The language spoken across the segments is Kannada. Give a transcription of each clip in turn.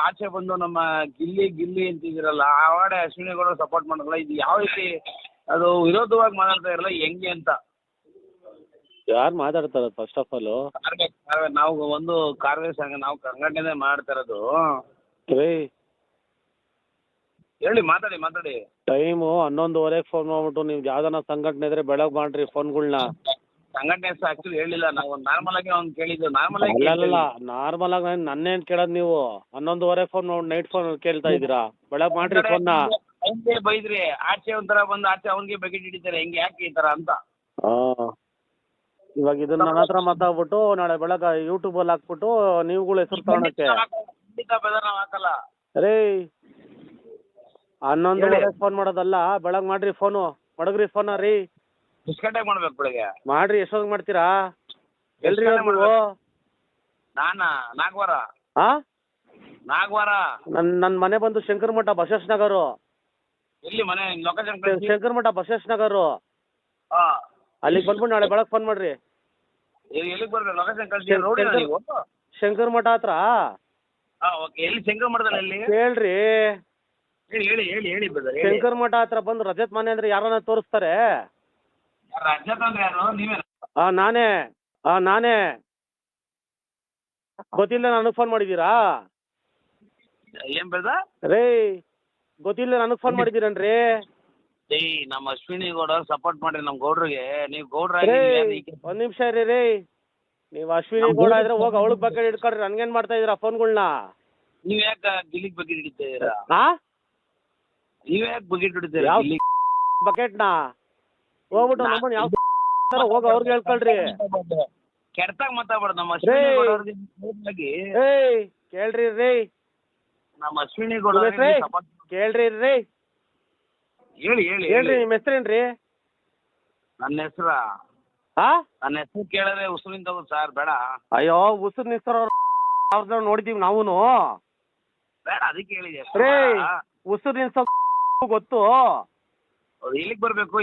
ಆಚೆ ಬಂದು ನಮ್ಮ ಗಿಲ್ಲಿ ಗಿಲ್ಲಿ ಅಂತಿದ್ದೀರಲ್ಲ ಆ ವಾಡೆ ಅಶ್ವಿನಿ ಗೌಡ ಸಪೋರ್ಟ್ ಮಾಡೋಲ್ಲ, ಇದು ಯಾವ ರೀತಿ ಅದು ವಿರೋಧವಾಗಿ ಮಾತಾಡ್ತಾ ಇರಲ್ಲ ಹೆಂಗೆ ಅಂತ. ಯಾರು ಮಾತಾಡ್ತಾರ ಫಸ್ಟ್ ಆಫ್ ಆಲ್? ನಾವು ಒಂದು ಕಾರ್ಯ ಸಂಘ, ನಾವು ಸಂಘಟನೆ ಮಾಡ್ತಾ ಇರೋದು. ರೀ ಹೇಳಿ, ಮಾತಾಡಿ. ಟೈಮು 11:30 ಫೋನ್ ಮಾಡ್ಬಿಟ್ಟು ನೀವು ಯಾವ್ದಾನ ಸಂಘಟನೆ ಇದ್ರೆ ಬೆಳಗ್ಗೆ ಮಾಡ್ರಿ ಫೋನ್ಗಳ್ನ. ಸಂಘಟನೆ ಆಕ್ಚುಲಿ ಹೇಳಿಲ್ಲ, ನಾವು ನಾರ್ಮಲ್ ಆಗಿ ಅವ್ನು ಕೇಳಿದ್ದು. ಅಲ್ಲ ನಾರ್ಮಲ್ ಆಗಿ ನನ್ನೇನ್ ಕೇಳೋದು ನೀವು? 11:30 ಫೋನ್ ನೈಟ್ ಫೋನ್ ಕೇಳ್ತಾ ಇದ್ದೀರಾ? ಬೆಳಗ್ಗೆ ಮಾಡ್ರಿ ಫೋನ್ನ. ಅವ್ನಿಗೆ ಬೈದ್ರಿ, ಆಚೆ ಒಂಥರ ಬಂದು ಆಚೆ ಅವ್ನಿಗೆ ಬಕೆಟ್ ಹಿಡಿತಾರೆ, ಹೆಂಗೆ ಯಾಕೆ ಈ ತರ ಅಂತ. ಇವಾಗ ಇದನ್ನ ನನ್ನ ಹತ್ರ ಮಾತಾಡ್ಬಿಟ್ಟು ನಾಳೆ ಬೆಳಗ್ಗೆ ಯೂಟ್ಯೂಬಲ್ಲಿ ಹಾಕ್ಬಿಟ್ಟು ನೀವುಗಳು ಹೆಸರು ತಗೊಳಕ್ಕೆ ಹಾಕಲ್ಲ ರೀ. 11:30 ಫೋನ್ ಮಾಡೋದಲ್ಲ, ಬೆಳಗ್ಗೆ ಮಾಡ್ರಿ ಫೋನು, ಮಡಗ್ರಿ ಫೋನ ರೀ. ಎಷ್ಟು ಗಂಟೆಗೆ ಮಾಡ್ಬೇಕು ಬೆಳಗ್ಗೆ? ಮಾಡ್ರಿ. ಎಷ್ಟೊತ್ತಿಗೆ ಮಾಡ್ತೀರಾ? ಎಲ್ರಿ ನೀವು? ನಾಲ್ಕುವಾರ. ನನ್ನ ಮನೆ ಬಂದು ಶಂಕರ ಮಠ ಬಸವೇಶ್ ನಗರು. ಎಲ್ಲಿ ಮನೆ ಲೊಕೇಶನ್? ಶಂಕರ ಮಠ ಬಸವೇಶ್ ನಗರು. ಅಲ್ಲಿಗೆ ಬಂದ್ಬಿಟ್ಟು ನಾಳೆ ಬೆಳಗ್ಗೆ ಫೋನ್ ಮಾಡ್ರಿ. ಎಲ್ಲಿಗೆ ಬರ್ಬೇಕು? ಲೊಕೇಶನ್ ಕಳಿಸಿ. ರೋಡಿನ ನೀವು? ಶಂಕರ ಮಠ ಹತ್ರ. ಓಕೆ. ಎಲ್ಲಿ ಶಂಕರ ಮಠದಲ್ಲಿ? ಎಲ್ಲಿ ಹೇಳ್ರಿ. ಹೇಳಿ ಬ್ರದರ್. ಶಂಕರ ಮಠ ಹತ್ರ ಬಂದು ರಜತ್ ಮನೆ ಅಂದ್ರೆ ಯಾರನ್ನ ತೋರಿಸ್ತಾರೆ? ರಜತ್ ಅಂದ್ರೆ ಯಾರು? ನೀವೇ? ನಾನೇ. ಗೊತ್ತಿಲ್ಲ ನನಗೆ ಫೋನ್ ಮಾಡಿದ್ದೀರಾ? ಏನ್ ಬ್ರದರ್? ರೇ ಗೊತ್ತಿಲ್ಲ ನನಗೆ ಫೋನ್ ಮಾಡಿದ್ದೀರನ್ರಿ? ನಮ್ಮ ಅಶ್ವಿನಿ ಗೌಡ ಸಪೋರ್ಟ್ ಮಾಡ್ರಿ ನಮ್ಮ ಗೌಡ್ರಿಗೆ. ನೀವು ಗೌಡ್ರ ಒಂದ್ ನಿಮಿಷ ರೀ. ನೀವು ಅಶ್ವಿನಿ ಗೌಡ ಇದ್ರೆ ಹೋಗಿ ಅವಳಗ್ ಬಗ್ಗೆ ಹಿಡ್ಕೊಳ್ರಿ, ನನ್ಗೇನ್ ಮಾಡ್ತಾ ಇದೀರಾ ಫೋನ್ಗಳ್ನ? ನೀವ್ ಯಾಕೆ ಗಿಲ್ಲಿಗ್ ಬಕೆಟ್ ಹಿಡಿತೀರಾ? ನೀವ್ ಯಾಕೆ ಬಕೆಟ್ ಹಿಡಿತೀರಾ? ಬಕೆಟ್ನ ಹೋಗ್ಬಿಟ್ಟು ನಮ್ಮನ್ನ ಯಾವ ಹೋಗಿ ಅವ್ರಿಗೆ ಹೇಳ್ಕೊಳ್ರಿ. ಕೆಡ್ತಾಗ ಮಾತಾಡ್ಬಾರ್ದು. ನಮ್ಮ ಅಶ್ವಿನಿ ಗೌಡ ಕೇಳ್ರಿ ರೀ. ನಮ್ಮ ಅಶ್ವಿನಿ ಗೌಡ ಕೇಳ್ರಿ ರೀ. ಹೇಳಿ. ನಿಮ್ಮ ಹೆಸರೇನ್ರಿ? ನನ್ನ ಹೆಸರ ಕೇಳಿದ್ರೆ ಉಸುರಿನ ತಗೋ ಸರ್, ಬೇಡ. ಅಯ್ಯೋ ಉಸುರು ನಿಸ್ತರ ನೋಡಿದೀವಿ ನಾವೂನು. ಬೇಡ, ಅದಕ್ಕೆ ಹೇಳಿದೆ. ಉಸುರು ನಿಲ್ಸೋ ಗೊತ್ತು. ಎಲ್ಲಿಗೆ ಬರ್ಬೇಕು?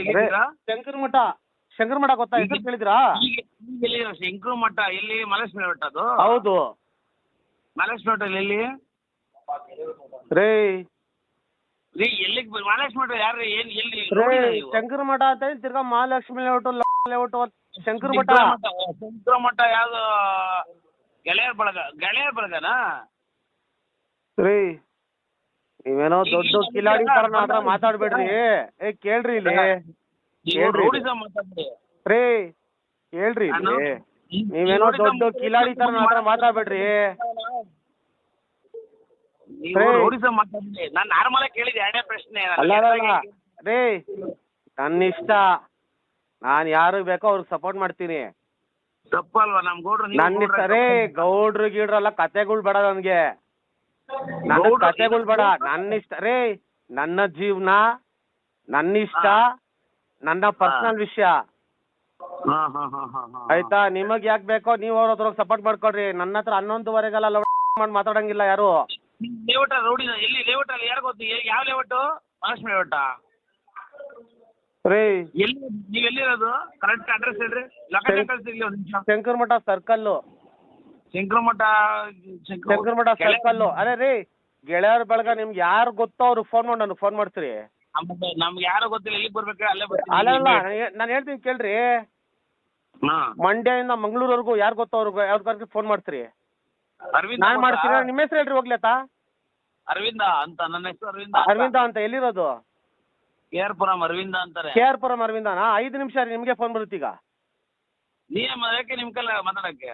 ಶಂಕರ ಮಠ ಗೊತ್ತಾ? ಹೆಸರು ಕೇಳಿದ್ರಾ? ಶಂಕರ ಮಠ ಎಲ್ಲಿ? ಮಲೇಶ್ವರ ಮಠ ಅದು? ಹೌದು. ಮಲೇಶ್ವರ ಮಠ ಎಲ್ಲಿ ರೀ? ಎಲ್ಲಿಗೆ ಮಲೇಶ್ ಮಠ ಯಾರು? ಏನ್ ಎಲ್ಲಿ? ಶಂಕರ ಮಠ ಅಂತ ತಿರ್ಗಾ ಮಹಾಲಕ್ಷ್ಮಿ ಲೇಔಟ್ ಶಂಕರ ಮಠ. ಶಂಕರ ಮಠ ಯಾವ್ದು? ಗೆಳೆಯರ ಬಳಗನಾ? ರೀ ನೀವೇನೋ ದೊಡ್ಡ ಕಿಲಾಡಿ ತರ ಮಾತ್ರ ಮಾತಾಡ್ಬೇಡ್ರಿ. ಕೇಳ್ರಿ ಇಲ್ಲಿ. ರೀ ಹೇಳ್ರಿ ಇಲ್ಲಿ. ನೀವೇನೋ ದೊಡ್ಡ ಕಿಲಾಡಿ ತರ ಮಾತ್ರ ಮಾತಾಡ್ಬೇಡ್ರಿ. ನಾನು ನಾರ್ಮಲ್ ಆಗಿ ಕೇಳಿದೆ, ಎರಡೇ ಪ್ರಶ್ನೆ. ಅಲ್ಲ ರೀ, ನನ್ನ ಇಷ್ಟ. ನಾನು ಯಾರಿಗೆ ಬೇಕೋ ಅವ್ರಿಗೆ ಸಪೋರ್ಟ್ ಮಾಡ್ತೀನಿ. ತಪ್ಪಲ್ವಾ? ನಮ್ ಗೌಡ್ರು ನನ್ನ ಇಷ್ಟ ರೀ. ಗೌಡ್ರು ಗೀಡ್ರಲ್ಲ ಕತೆಗಳು ಬೇಡ ನನ್ಗೆ. ನನ್ನ ಕತೆಗಳು ಬೇಡ. ನನ್ನ ಇಷ್ಟ ರೀ. ನನ್ನ ಜೀವನ, ನನ್ನ ಇಷ್ಟ, ನನ್ನ ಪರ್ಸನಲ್ ವಿಷಯ. ಆಯ್ತಾ? ನಿಮಗ್ ಯಾಕೆ ಬೇಕೋ ನೀವು ಅವ್ರ ಹತ್ರ ಸಪೋರ್ಟ್ ಮಾಡ್ಕೊಡ್ರಿ. ನನ್ನ ಹತ್ರ 11:30 ಮಾಡಿ ಮಾತಾಡಂಗಿಲ್ಲ ಯಾರು. ಲೇಔಟ್ ರೋಡಿನ ಎಲ್ಲಿ? ಲೇಔಟ್ ಅಲ್ಲಿ ಯಾರು ಗೊತ್ತು? ಯಾವ ಲೇಔಟ್? ಮಹಾಲಕ್ಷ್ಮಿ ಲೇಔಟ ರೀ? ಎಲ್ಲಿ ನೀವು ಎಲ್ಲಿರೋದು? ಕರೆಕ್ಟ್ ಅಡ್ರೆಸ್ ಹೇಳ್ರಿ. ಲೊಕೇಶನ್ ಕಳಿಸಿ. ಒಂದು ನಿಮಿಷ. ಶಂಕರ ಮಠ ಸರ್ಕಲ್. ಶಂಕರ ಮಠ ಸರ್ಕಲ್. ಅದೇ ರೀ, ಗೆಳೆಯರ ಬಳಗ ನಿಮ್ಗೆ ಯಾರು ಗೊತ್ತೋ ಅವ್ರಿಗೆ ಫೋನ್ ಮಾಡಿ ನನಗೆ ಫೋನ್ ಮಾಡ್ತೀರಿ. ನಮ್ಗೆ ಯಾರು ಗೊತ್ತಿಲ್ಲ, ಎಲ್ಲಿಗೆ ಬರ್ಬೇಕು ಅಲ್ಲೇ ಅಲ್ಲ ನಾನು ಹೇಳ್ತೀನಿ ಕೇಳ್ರಿ. ಮಂಡ್ಯದಿಂದ ಮಂಗಳೂರ್ವರೆಗೂ ಯಾರು ಗೊತ್ತೋ ಅವ್ರಿಗೆ ಯಾವ್ದು ಫೋನ್ ಮಾಡ್ತೀರಿ. ನಾನು ಮಾಡ್ತೀನಿ. ನಿಮ್ಮ ಹೆಸರು ಹೇಳ್ರಿ ಹೋಗ್ಲತ್ತಾ? ಅರವಿಂದ ಅಂತ. ನನ್ನ ಹೆಸರು ಅರವಿಂದ ಅಂತ. ಎಲ್ಲಿರೋದು? KR ಪುರಂ ಅರವಿಂದ ಅಂತಾರೆ. KR ಪುರಂ ಅರವಿಂದನಾ? 5 ನಿಮಿಷ ರೀ, ನಿಮಗೆ ಫೋನ್ ಬರುತ್ತೆ ಈಗ. ಯಾಕೆ ನಿಮ್ ಕಲ್ಲ ಮಾತಾಡಕ್ಕೆ?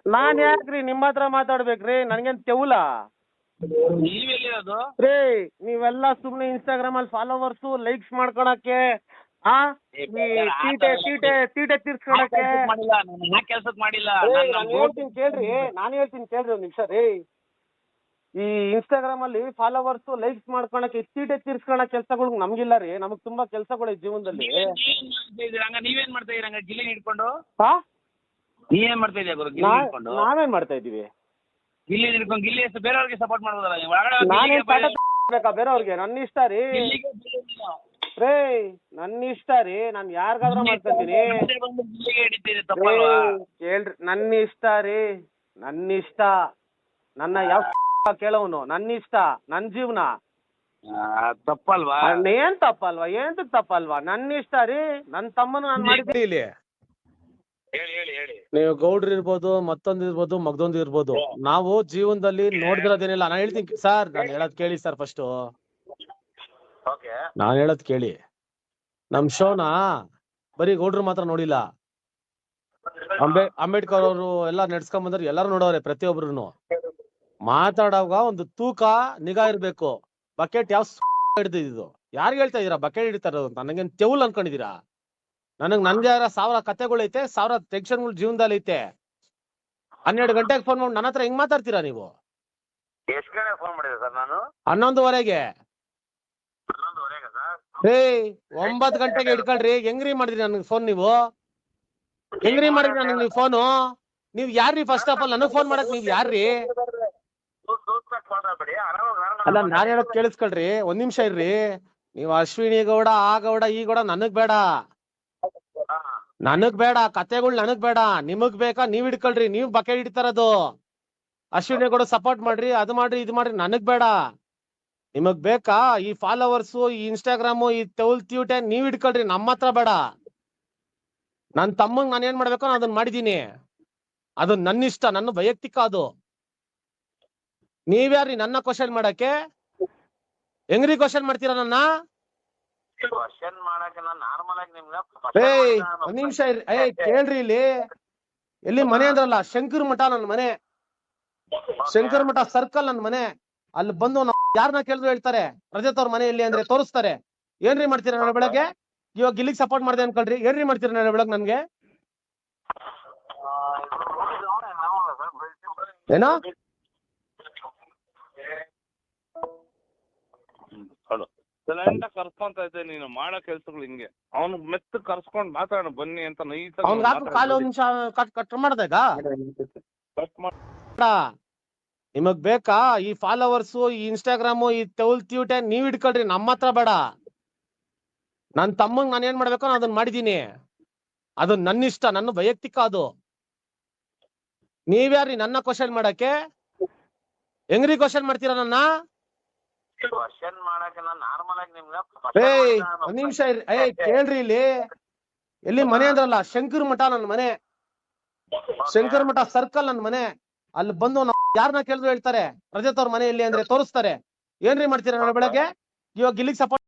ನಾನು ಯಾಕ್ರಿ ನಿಮ್ಮ ಹತ್ರ ಮಾತಾಡ್ಬೇಕ್ರಿ? ನನ್ಗೇನ್ ತೆವಲ? ನೀವೆಲ್ಲಿರೋದು ರೀ? ನೀವೆಲ್ಲ ಸುಮ್ಮನೆ ಇನ್ಸ್ಟಾಗ್ರಾಮ್ ಅಲ್ಲಿ ಫಾಲೋವರ್ಸು ಲೈಕ್ಸ್ ಮಾಡ್ಕೊಳಕ್ಕೆ, ತೀಟೆ ತೀರ್ಸ್ಕೊಳಕ್ಕೆ. ಕೆಲ್ಸಕ್ಕೆ ಮಾಡಿಲ್ಲ. ನಾನು ಹೇಳ್ತೀನಿ ಕೇಳ್ರಿ ಒಂದ್ ನಿಮಿಷ ರೀ. ಈ ಇನ್ಸ್ಟಾಗ್ರಾಮ್ ಅಲ್ಲಿ ಫಾಲೋವರ್ಸ್ ಲೈಕ್ಸ್ ಮಾಡ್ಕೊಳಕ್ಕೆ, ತೀಟೆ ತೀರ್ಸ್ಕೊಳಕ್ ಕೆಲ್ಸಗಳು ನಮ್ಗಿಲ್ಲ ರೀ. ನಮಗ್ ತುಂಬಾ ಕೆಲ್ಸಗಳು ಜೀವನದಲ್ಲಿ. ನೀವೇನ್ ಮಾಡ್ತಾ ಇದೀರ? ಗಿಲ್ಲಿ ಹಿಡ್ಕೊಂಡು ನೀವೇನ್ ಮಾಡ್ತಾ ಇದೀಯ ಗುರು? ನಾವೇನ್ ಮಾಡ್ತಾ ಇದೀವಿ? ಗಿಲ್ಲಿ ಹಿಡ್ಕೊಂಡು ಗಿಲ್ಲಿ ಹೆಸರು ಬೇರೆಯವ್ರಿಗೆ ಸಪೋರ್ಟ್ ಮಾಡ್ಬೋದಲ್ಲ? ಬೇಕಾ ಬೇರೆಯವ್ರಿಗೆ? ನನ್ನ ಇಷ್ಟ ರೀ. ರೇ ನನ್ನ ಇಷ್ಟ ರೀ. ನಾನು ಯಾರಿಗಾದ್ರೂ ಮಾಡ್ಕೊತೀನಿ. ಕೇಳ್ರಿ, ನನ್ನ ಇಷ್ಟ ರೀ. ನನ್ನ ಇಷ್ಟ. ನನ್ನ ಯಾವ ಕೇಳೋನು ನನ್ನ ಇಷ್ಟ ನನ್ನ ಜೀವನ. ತಪ್ಪಲ್ವಾ? ಏನ್ ತಪ್ಪಲ್ವಾ? ಏನ್ ತಪ್ಪಲ್ವಾ? ನನ್ನ ಇಷ್ಟ ರೀ. ನನ್ನ ತಮ್ಮನ ನಾನು ಮಾಡಿದ್ದೀನಿ ಇಲ್ಲಿ. ಹೇಳಿ ಹೇಳಿ ಹೇಳಿ. ನೀವು ಗೌಡ್ರು ಇರ್ಬೋದು, ಮತ್ತೊಂದು ಇರ್ಬೋದು, ಮಗದೊಂದು ಇರ್ಬೋದು. ನಾವು ಜೀವನದಲ್ಲಿ ನೋಡಿದಿರೋದೇನಿಲ್ಲ. ನಾನು ಹೇಳ್ತೀನಿ ಸರ್, ನಾನು ಹೇಳೋದ್ ಕೇಳಿ ಸರ್ ಫಸ್ಟ್. ಓಕೆ. ನಾನು ಹೇಳೋದ್ ಕೇಳಿ. ನಮ್ ಶೋನ ಬರೀ ಗೌಡ್ರು ಮಾತ್ರ ನೋಡಿಲ್ಲ. ಅಂಬೇಡ್ಕರ್ ಅವರು ಎಲ್ಲ ನಡ್ಸ್ಕೊಂಡ್ ಬಂದ್ರೆ ಎಲ್ಲಾರು ನೋಡವ್ರೆ, ಪ್ರತಿಯೊಬ್ರು. ಮಾತಾಡುವಾಗ ಒಂದು ತೂಕ ನಿಗಾ ಇರ್ಬೇಕು. ಬಕೆಟ್ ಯಾವ ಹಿಡ್ದಿದ್ದು? ಯಾರಿಗೆ ಹೇಳ್ತಾ ಇದೀರಾ ಬಕೆಟ್ ಹಿಡಿತಾರ ಅಂತ? ನನಗೇನ್ ತೆವಲ್ ಅನ್ಕೊಂಡಿದೀರಾ? ನನ್ಗೆ 1000 ಕತೆಗಳೈತೆ, 1000 ಟೆನ್ಷನ್ಗಳು ಜೀವನದಲ್ಲಿ ಐತೆ. 12 ಗಂಟೆಗೆ ಫೋನ್ ಮಾಡಿ ನನ್ನ ಹತ್ರ ಹೆಂಗ್ ಮಾತಾಡ್ತೀರಾ ನೀವು? ಎಷ್ಟು ಗಂಟೆ ಫೋನ್ ಮಾಡಿದೆ ಸರ್ ನಾನು? 11:30ಗೆ. 11:30 ಸರ್? 9 ಗಂಟೆಗೆ ಇಟ್ಕೊಳ್ರಿ. ಹೆಂಗ್ರಿ ಮಾಡಿದ್ರಿ ನನ್ಗೆ ಫೋನ್ ನೀವು? ಹೆಂಗ್ರಿ ಮಾಡಿದ್ರಿ ನನಗೆ ನೀವು ಫೋನು? ನೀವ್ ಯಾರ್ರಿ? ಫಸ್ಟ್ ಆಫ್ ಆಲ್ ನನಗ್ ಫೋನ್ ಮಾಡಕ್ ನೀವ್ ಯಾರ್ರಿ? ಅಲ್ಲ, ನಾನ್ ಹೇಳೋದ್ ಕೇಳಿಸ್ಕೊಳ್ರಿ, ಒಂದ್ ನಿಮಿಷ ಇರ್ರಿ. ನೀವ್ ಅಶ್ವಿನಿ ಗೌಡ, ಆ ಗೌಡ, ಈ ಗೌಡ ನನಗ್ ಬೇಡ. ನನಗ್ ಬೇಡ ಕತೆಗಳು, ನನಗ್ ಬೇಡ. ನಿಮಗ್ ಬೇಕಾ ನೀವ್ ಹಿಡ್ಕೊಳ್ರಿ. ನೀವ್ ಬಕೆಟ್ ಹಿಡಿತಾರದು. ಅಶ್ವಿನಿ ಗೌಡ ಸಪೋರ್ಟ್ ಮಾಡ್ರಿ, ಅದು ಮಾಡ್ರಿ, ಇದು ಮಾಡ್ರಿ. ನನಗ್ ಬೇಡ. ನಿಮಗ್ ಬೇಕಾ ಈ ಫಾಲೋವರ್ಸು, ಈ ಇನ್ಸ್ಟಾಗ್ರಾಮು, ಈ ತೌಲ್ತ್ಯೂಟೆ ನೀವ್ ಹಿಡ್ಕೊಳ್ರಿ. ನಮ್ಮ ಹತ್ರ ಬೇಡ. ನನ್ ತಮ್ಮಂಗ್ ನಾನು ಏನ್ ಮಾಡ್ಬೇಕೋ ನಾನು ಅದನ್ನ ಮಾಡಿದೀನಿ. ಅದು ನನ್ನ ಇಷ್ಟ, ನನ್ನ ವೈಯಕ್ತಿಕ. ಅದು ನೀವ್ಯಾರ್ರಿ ನನ್ನ ಕ್ವಶನ್ ಮಾಡಕ್ಕೆ? ಹೆಂಗ್ರಿ ಕ್ವಶನ್ ಮಾಡ್ತೀರಾ ನನ್ನ? ಕ್ವಶನ್ ಮಾಡಕ್ಕೆ ನಾನು ನಾರ್ಮಲ್ ಆಗಿ ನಿಮ್ಗೆ ಒಂದ್ ನಿಮಿಷ ಇರ್ರಿ. ಕೇಳ್ರಿ ಇಲ್ಲಿ. ಎಲ್ಲಿ ಮನೆ ಅಂದ್ರಲ್ಲ, ಶಂಕರ್ ಮಠ ನನ್ನ ಮನೆ. ಶಂಕರ್ ಮಠ ಸರ್ಕಲ್ ನನ್ನ ಮನೆ. ಅಲ್ಲಿ ಬಂದು ಯಾರನ್ನ ಕೇಳಿದ್ರು ಹೇಳ್ತಾರೆ ರಜತ್ ಅವ್ರ ಮನೆ ಎಲ್ಲಿ ಅಂದ್ರೆ ತೋರಿಸ್ತಾರೆ. ಏನ್ರಿ ಮಾಡ್ತೀರಾ ನಾಳೆ ಬೆಳಗ್ಗೆ? ಇವಾಗ ಇಲ್ಲಿಗೆ ಸಪೋರ್ಟ್ ಮಾಡಿದೆ ಅನ್ಕೊಳ್ರಿ. ಏನ್ರಿ ಮಾಡ್ತೀರಾ ನಾಳೆ ಬೆಳಗ್ಗೆ ನನ್ಗೆ? ಏನೋ ಕರ್ಸ್ಕೊಂತ ಇದ್ದೆ. ನೀನು ಮಾಡೋ ಕೆಲ್ಸಗಳು ಹಿಂಗೆ. ಅವ್ನು ಮೆತ್ತ ಕರ್ಸ್ಕೊಂಡ್ ಮಾತಾಡೋಣ ಬನ್ನಿ ಅಂತ ಅವ್ನ್ಗೆ ಹಾಕು ಕಾಲು. ಒಂದ್ ನಿಮಿಷ ಕಟ್ ಮಾಡ್ದಾಗ ನಿಮಗ್ ಬೇಕಾ ಈ ಫಾಲೋವರ್ಸು, ಈ ಇನ್ಸ್ಟಾಗ್ರಾಮು, ಈ ತೌಲ್ತ್ಯೂಟೆ ನೀವ್ ಹಿಡ್ಕೊಳ್ರಿ. ನಮ್ಮ ಹತ್ರ ಬೇಡ. ನನ್ ತಮ್ಮಂಗ್ ನಾನು ಏನ್ ಮಾಡ್ಬೇಕೋ ನಾನು ಅದನ್ನ ಮಾಡಿದೀನಿ. ಅದು ನನ್ನ ಇಷ್ಟ, ನನ್ನ ವೈಯಕ್ತಿಕ. ಅದು ನೀವ್ಯಾರ್ರಿ ನನ್ನ ಕ್ವಶನ್ ಮಾಡಕ್ಕೆ? ಹೆಂಗ್ರಿ ಕ್ವಶನ್ ಮಾಡ್ತೀರಾ ನನ್ನ? ಕ್ವಶನ್ ಮಾಡಕ್ಕೆ ನಾನು ನಾರ್ಮಲ್ ಆಗಿ ನಿಮ್ಗೆ ಒಂದ್ ನಿಮಿಷ ಇರ್ರಿ. ಕೇಳ್ರಿ ಇಲ್ಲಿ. ಎಲ್ಲಿ ಮನೆ ಅಂದ್ರಲ್ಲ, ಶಂಕರ್ ಮಠ ನನ್ನ ಮನೆ. ಶಂಕರ್ ಮಠ ಸರ್ಕಲ್ ನನ್ನ ಮನೆ. ಅಲ್ಲಿ ಬಂದು ಯಾರನ್ನ ಕೇಳಿದ್ರು ಹೇಳ್ತಾರೆ ರಜತ್ ಅವ್ರ ಮನೆ ಎಲ್ಲಿ ಅಂದ್ರೆ ತೋರಿಸ್ತಾರೆ. ಏನ್ರಿ ಮಾಡ್ತೀರಾ ನಾಳೆ ಬೆಳಗ್ಗೆ? ಇವಾಗ ಇಲ್ಲಿಗೆ ಸಪೋರ್ಟ್